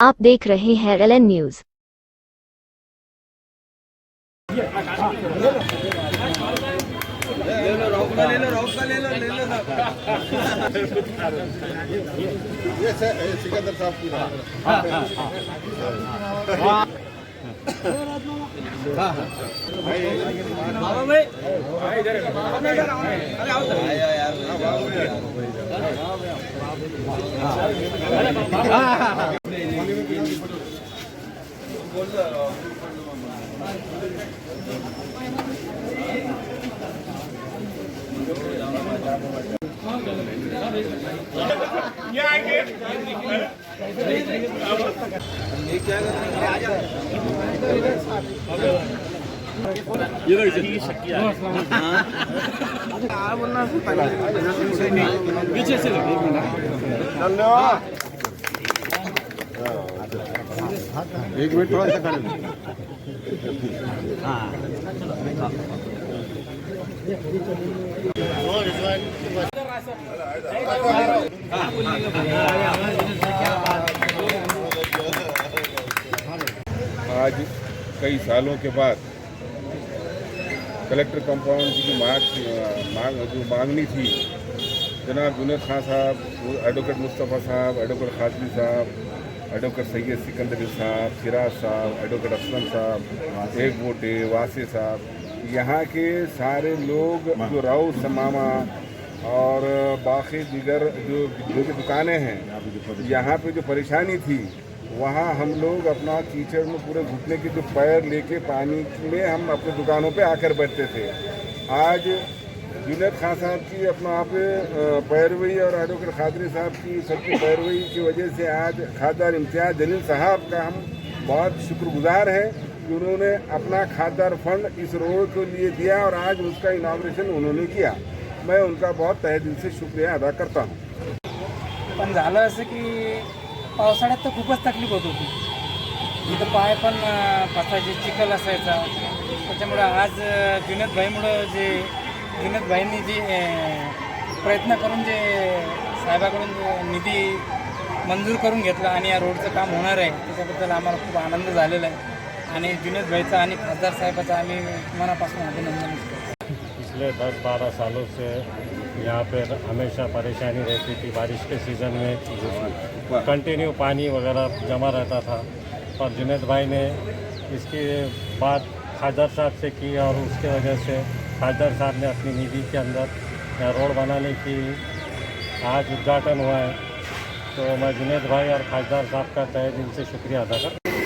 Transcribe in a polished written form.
आप देख रहे हैं एलएन न्यूज। सिकंदर साहब की पीछे से एक मिनट थोड़ा सा आज कई सालों के बाद कलेक्टर कंपाउंड की जो मांगनी थी, जनाब जुनेद खान साहब, एडवोकेट मुस्तफ़ा साहब, एडवोकेट खाजली साहब, एडवोकेट सैयद सिकंदर साहब, सिराज साहब, एडवोकेट असलम साहब, एक वोटे वासे साहब, यहाँ के सारे लोग जो राउ समामा और बाकी दीगर जो दुकानें हैं, यहाँ पे जो परेशानी थी, वहाँ हम लोग अपना कीचड़ में पूरे घुटने के जो पैर लेके पानी में हम अपने दुकानों पे आकर बैठते थे। आज जुनेद खान साहब की अपना आप पैरवी और एडवोकेट खादरी साहब की सबकी पैरवी की वजह से आज खासदार इम्तियाज जलील साहब का हम बहुत शुक्रगुजार हैं कि उन्होंने अपना खासदार फंड इस रोड के लिए दिया और आज उसका इनाग्रेशन उन्होंने किया। मैं उनका बहुत तहे दिल से शुक्रिया अदा करता हूँ। पण झालं असं की पावसाळ्यात तर खूपच तकलीफ होत होती, इथं पाय पण फसायचे, चिखल असायचा। त्याच्यामुळे आज जुनेद भाईंनी जे प्रयत्न करून जे साहेबाकडून जे निधी मंजूर करून घेतला आणि या रोडचं काम होणार आहे, त्याच्याबद्दल आम्हाला खूप आनंद झालेला आहे आणि जुनेद भाईचा आणि खासदार साहेबाचा आम्ही मनापासून अभिनंदन करतो। पिछले 10-12 सालों से यहाँ पर हमेशा परेशानी रहती थी। बारिश के सीज़न में कंटिन्यू पानी वगैरह जमा रहता था, और जुनेद भाई ने इसकी बात खासदार साहब से की और उसके वजह से खासदार साहब ने अपनी निधि के अंदर यहाँ रोड बनाने की आज उद्घाटन हुआ है। तो मैं जुनेद भाई और खासदार साहब का तहे दिल से शुक्रिया अदा करता हूँ।